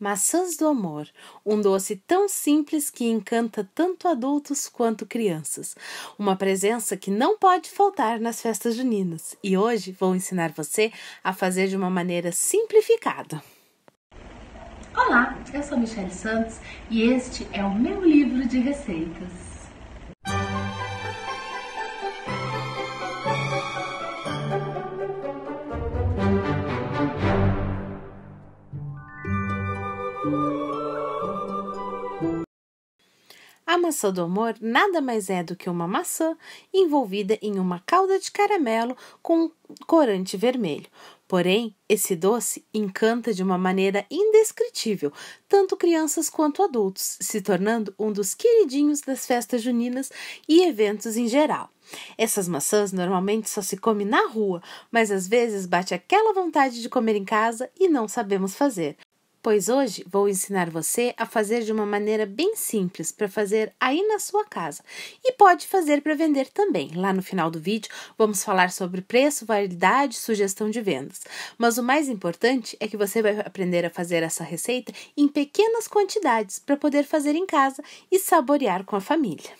Maçãs do amor, um doce tão simples que encanta tanto adultos quanto crianças. Uma presença que não pode faltar nas festas juninas. E hoje vou ensinar você a fazer de uma maneira simplificada. Olá, eu sou Michele Santos e este é o meu livro de receitas. A maçã do amor nada mais é do que uma maçã envolvida em uma calda de caramelo com corante vermelho. Porém, esse doce encanta de uma maneira indescritível, tanto crianças quanto adultos, se tornando um dos queridinhos das festas juninas e eventos em geral. Essas maçãs normalmente só se come na rua, mas às vezes bate aquela vontade de comer em casa e não sabemos fazer. Pois hoje vou ensinar você a fazer de uma maneira bem simples para fazer aí na sua casa. E pode fazer para vender também. Lá no final do vídeo vamos falar sobre preço, validade e sugestão de vendas. Mas o mais importante é que você vai aprender a fazer essa receita em pequenas quantidades para poder fazer em casa e saborear com a família.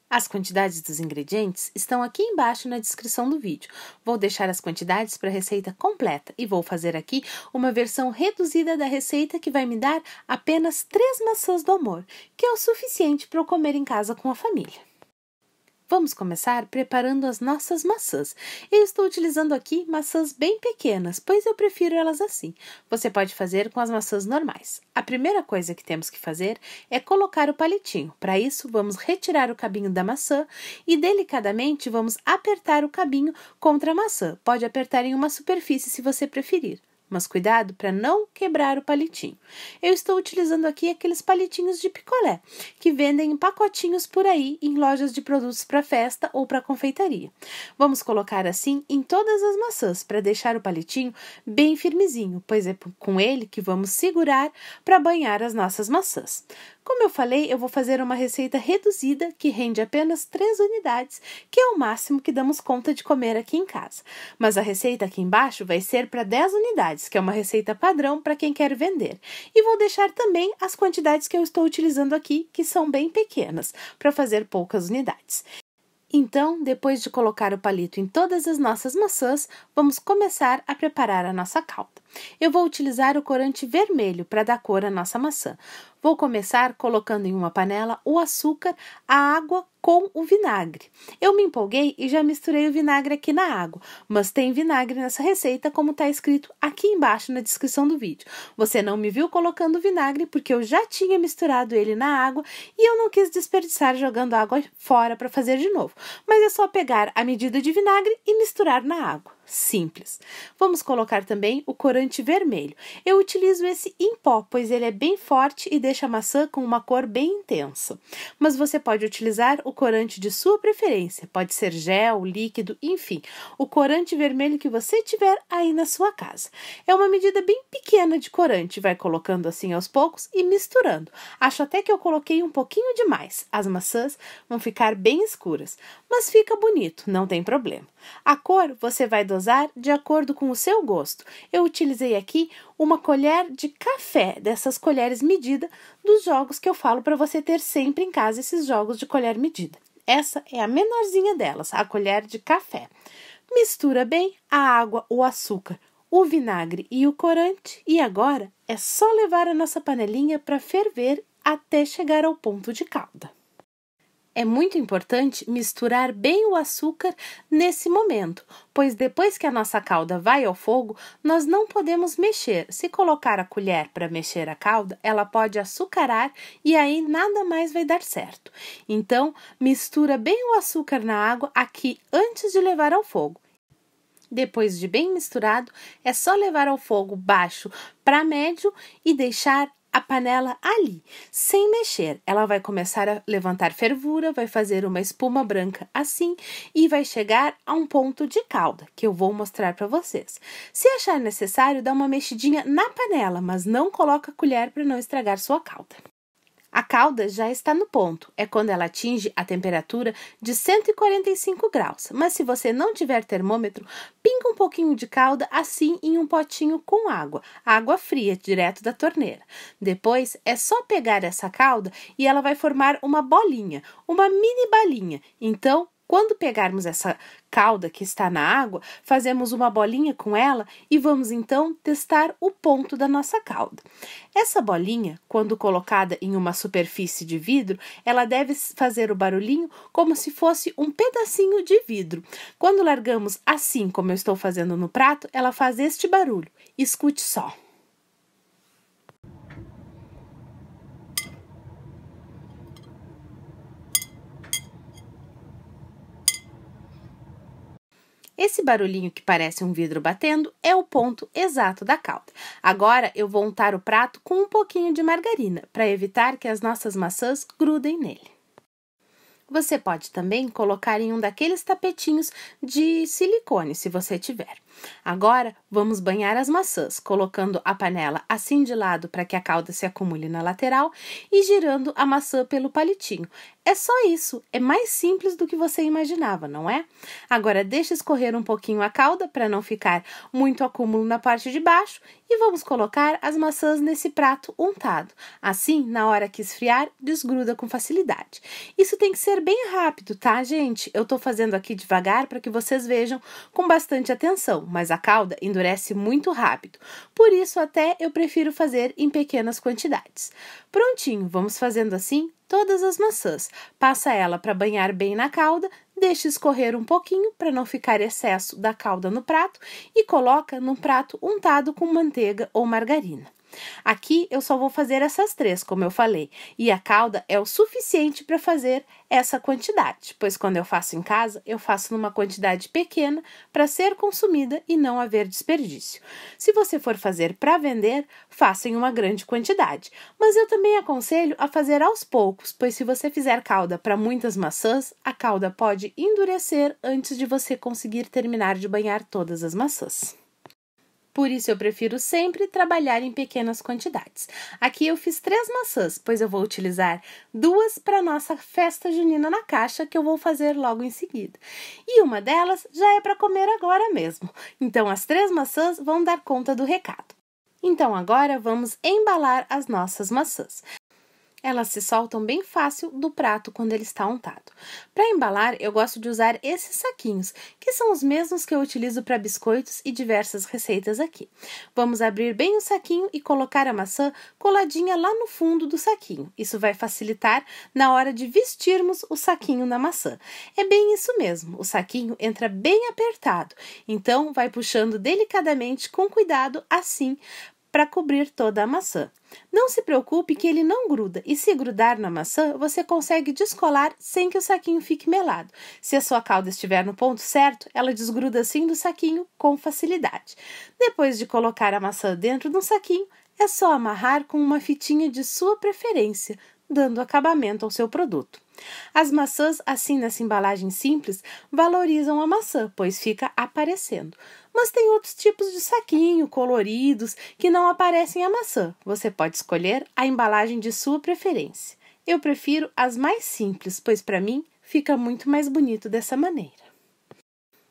As quantidades dos ingredientes estão aqui embaixo na descrição do vídeo. Vou deixar as quantidades para a receita completa e vou fazer aqui uma versão reduzida da receita que vai me dar apenas 3 maçãs do amor, que é o suficiente para eu comer em casa com a família. Vamos começar preparando as nossas maçãs. Eu estou utilizando aqui maçãs bem pequenas, pois eu prefiro elas assim. Você pode fazer com as maçãs normais. A primeira coisa que temos que fazer é colocar o palitinho. Para isso, vamos retirar o cabinho da maçã e delicadamente vamos apertar o cabinho contra a maçã. Pode apertar em uma superfície se você preferir. Mas cuidado para não quebrar o palitinho. Eu estou utilizando aqui aqueles palitinhos de picolé, que vendem em pacotinhos por aí em lojas de produtos para festa ou para confeitaria. Vamos colocar assim em todas as maçãs para deixar o palitinho bem firmezinho, pois é com ele que vamos segurar para banhar as nossas maçãs. Como eu falei, eu vou fazer uma receita reduzida que rende apenas 3 unidades, que é o máximo que damos conta de comer aqui em casa. Mas a receita aqui embaixo vai ser para 10 unidades, que é uma receita padrão para quem quer vender. E vou deixar também as quantidades que eu estou utilizando aqui, que são bem pequenas, para fazer poucas unidades. Então, depois de colocar o palito em todas as nossas maçãs, vamos começar a preparar a nossa calda. Eu vou utilizar o corante vermelho para dar cor à nossa maçã. Vou começar colocando em uma panela o açúcar, a água com o vinagre. Eu me empolguei e já misturei o vinagre aqui na água, mas tem vinagre nessa receita como está escrito aqui embaixo na descrição do vídeo. Você não me viu colocando vinagre porque eu já tinha misturado ele na água e eu não quis desperdiçar jogando água fora para fazer de novo. Mas é só pegar a medida de vinagre e misturar na água. Simples. Vamos colocar também o corante vermelho. Eu utilizo esse em pó, pois ele é bem forte e deixa a maçã com uma cor bem intensa. Mas você pode utilizar o corante de sua preferência. Pode ser gel, líquido, enfim. O corante vermelho que você tiver aí na sua casa. É uma medida bem pequena de corante. Vai colocando assim aos poucos e misturando. Acho até que eu coloquei um pouquinho demais. As maçãs vão ficar bem escuras. Mas fica bonito, não tem problema. A cor você vai dosar de acordo com o seu gosto. Eu utilizei aqui uma colher de café, dessas colheres medida dos jogos que eu falo para você ter sempre em casa, esses jogos de colher medida. Essa é a menorzinha delas, a colher de café. Mistura bem a água, o açúcar, o vinagre e o corante e agora é só levar a nossa panelinha para ferver até chegar ao ponto de calda. É muito importante misturar bem o açúcar nesse momento, pois depois que a nossa calda vai ao fogo, nós não podemos mexer. Se colocar a colher para mexer a calda, ela pode açucarar e aí nada mais vai dar certo. Então, mistura bem o açúcar na água aqui antes de levar ao fogo. Depois de bem misturado, é só levar ao fogo baixo para médio e deixar a panela ali, sem mexer. Ela vai começar a levantar fervura, vai fazer uma espuma branca assim e vai chegar a um ponto de calda, que eu vou mostrar para vocês. Se achar necessário, dá uma mexidinha na panela, mas não coloca a colher para não estragar sua calda. A calda já está no ponto, é quando ela atinge a temperatura de 145 graus, mas se você não tiver termômetro, pinga um pouquinho de calda assim em um potinho com água fria, direto da torneira. Depois é só pegar essa calda e ela vai formar uma bolinha, uma mini balinha. Então, quando pegarmos essa calda que está na água, fazemos uma bolinha com ela e vamos então testar o ponto da nossa calda. Essa bolinha, quando colocada em uma superfície de vidro, ela deve fazer o barulhinho como se fosse um pedacinho de vidro. Quando largamos assim, como eu estou fazendo no prato, ela faz este barulho. Escute só. Esse barulhinho que parece um vidro batendo é o ponto exato da calda. Agora eu vou untar o prato com um pouquinho de margarina, para evitar que as nossas maçãs grudem nele. Você pode também colocar em um daqueles tapetinhos de silicone, se você tiver. Agora, vamos banhar as maçãs, colocando a panela assim de lado para que a calda se acumule na lateral e girando a maçã pelo palitinho. É só isso, é mais simples do que você imaginava, não é? Agora, deixa escorrer um pouquinho a calda para não ficar muito acúmulo na parte de baixo e vamos colocar as maçãs nesse prato untado. Assim, na hora que esfriar, desgruda com facilidade. Isso tem que ser bem rápido, tá, gente? Eu tô fazendo aqui devagar para que vocês vejam com bastante atenção, mas a calda endurece muito rápido. Por isso, até eu prefiro fazer em pequenas quantidades. Prontinho, vamos fazendo assim todas as maçãs. Passa ela para banhar bem na calda, deixa escorrer um pouquinho para não ficar excesso da calda no prato e coloca num prato untado com manteiga ou margarina. Aqui eu só vou fazer essas 3, como eu falei, e a calda é o suficiente para fazer essa quantidade, pois quando eu faço em casa, eu faço numa quantidade pequena para ser consumida e não haver desperdício. Se você for fazer para vender, faça em uma grande quantidade, mas eu também aconselho a fazer aos poucos, pois se você fizer calda para muitas maçãs, a calda pode endurecer antes de você conseguir terminar de banhar todas as maçãs. Por isso, eu prefiro sempre trabalhar em pequenas quantidades. Aqui eu fiz 3 maçãs, pois eu vou utilizar 2 para nossa festa junina na caixa, que eu vou fazer logo em seguida. E uma delas já é para comer agora mesmo. Então, as 3 maçãs vão dar conta do recado. Então, agora vamos embalar as nossas maçãs. Elas se soltam bem fácil do prato quando ele está untado. Para embalar, eu gosto de usar esses saquinhos, que são os mesmos que eu utilizo para biscoitos e diversas receitas aqui. Vamos abrir bem o saquinho e colocar a maçã coladinha lá no fundo do saquinho. Isso vai facilitar na hora de vestirmos o saquinho na maçã. É bem isso mesmo, o saquinho entra bem apertado, então vai puxando delicadamente com cuidado assim, para cobrir toda a maçã. Não se preocupe que ele não gruda, e se grudar na maçã, você consegue descolar sem que o saquinho fique melado. Se a sua calda estiver no ponto certo, ela desgruda assim do saquinho com facilidade. Depois de colocar a maçã dentro de um saquinho, é só amarrar com uma fitinha de sua preferência, dando acabamento ao seu produto. As maçãs, assim nessa embalagem simples, valorizam a maçã, pois fica aparecendo. Mas tem outros tipos de saquinho, coloridos, que não aparecem a maçã. Você pode escolher a embalagem de sua preferência. Eu prefiro as mais simples, pois para mim fica muito mais bonito dessa maneira.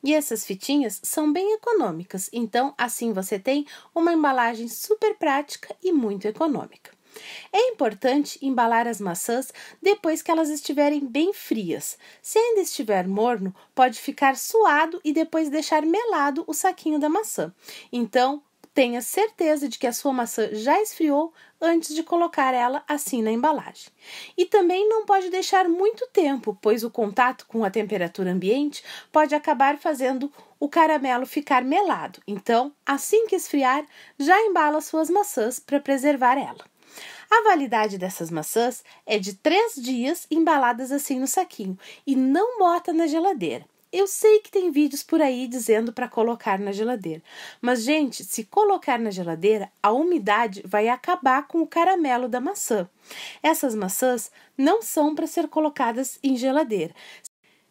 E essas fitinhas são bem econômicas, então assim você tem uma embalagem super prática e muito econômica. É importante embalar as maçãs depois que elas estiverem bem frias. Se ainda estiver morno, pode ficar suado e depois deixar melado o saquinho da maçã. Então, tenha certeza de que a sua maçã já esfriou antes de colocar ela assim na embalagem. E também não pode deixar muito tempo, pois o contato com a temperatura ambiente pode acabar fazendo o caramelo ficar melado. Então, assim que esfriar, já embala suas maçãs para preservar ela. A validade dessas maçãs é de 3 dias embaladas assim no saquinho e não bota na geladeira. Eu sei que tem vídeos por aí dizendo para colocar na geladeira, mas gente, se colocar na geladeira, a umidade vai acabar com o caramelo da maçã. Essas maçãs não são para ser colocadas em geladeira.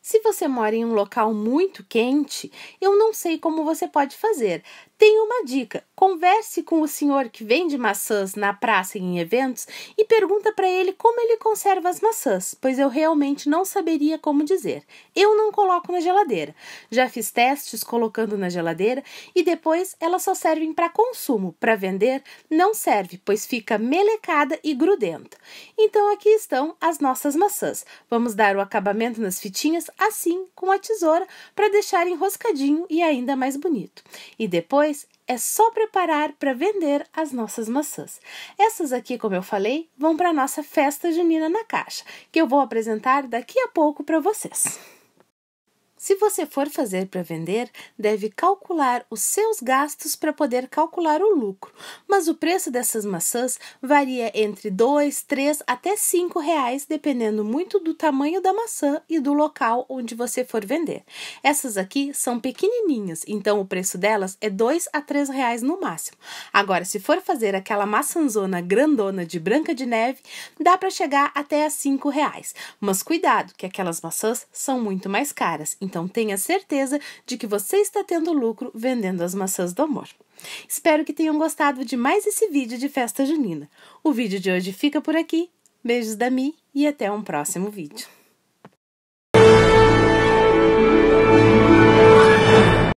Se você mora em um local muito quente, eu não sei como você pode fazer. Tenho uma dica, converse com o senhor que vende maçãs na praça e em eventos e pergunta para ele como ele conserva as maçãs, pois eu realmente não saberia como dizer. Eu não coloco na geladeira. Já fiz testes colocando na geladeira e depois elas só servem para consumo. Para vender, não serve, pois fica melecada e grudenta. Então aqui estão as nossas maçãs. Vamos dar o acabamento nas fitinhas assim com a tesoura para deixar enroscadinho e ainda mais bonito. E depois é só preparar para vender as nossas maçãs. Essas aqui, como eu falei, vão para a nossa festa junina na caixa, que eu vou apresentar daqui a pouco para vocês. Se você for fazer para vender, deve calcular os seus gastos para poder calcular o lucro, mas o preço dessas maçãs varia entre 2, 3 até 5 reais, dependendo muito do tamanho da maçã e do local onde você for vender. Essas aqui são pequenininhas, então o preço delas é 2 a 3 reais no máximo. Agora, se for fazer aquela maçãzona grandona de Branca de Neve, dá para chegar até a 5 reais, mas cuidado, que aquelas maçãs são muito mais caras. Então, tenha certeza de que você está tendo lucro vendendo as maçãs do amor. Espero que tenham gostado de mais esse vídeo de festa junina. O vídeo de hoje fica por aqui. Beijos da Mi e até um próximo vídeo.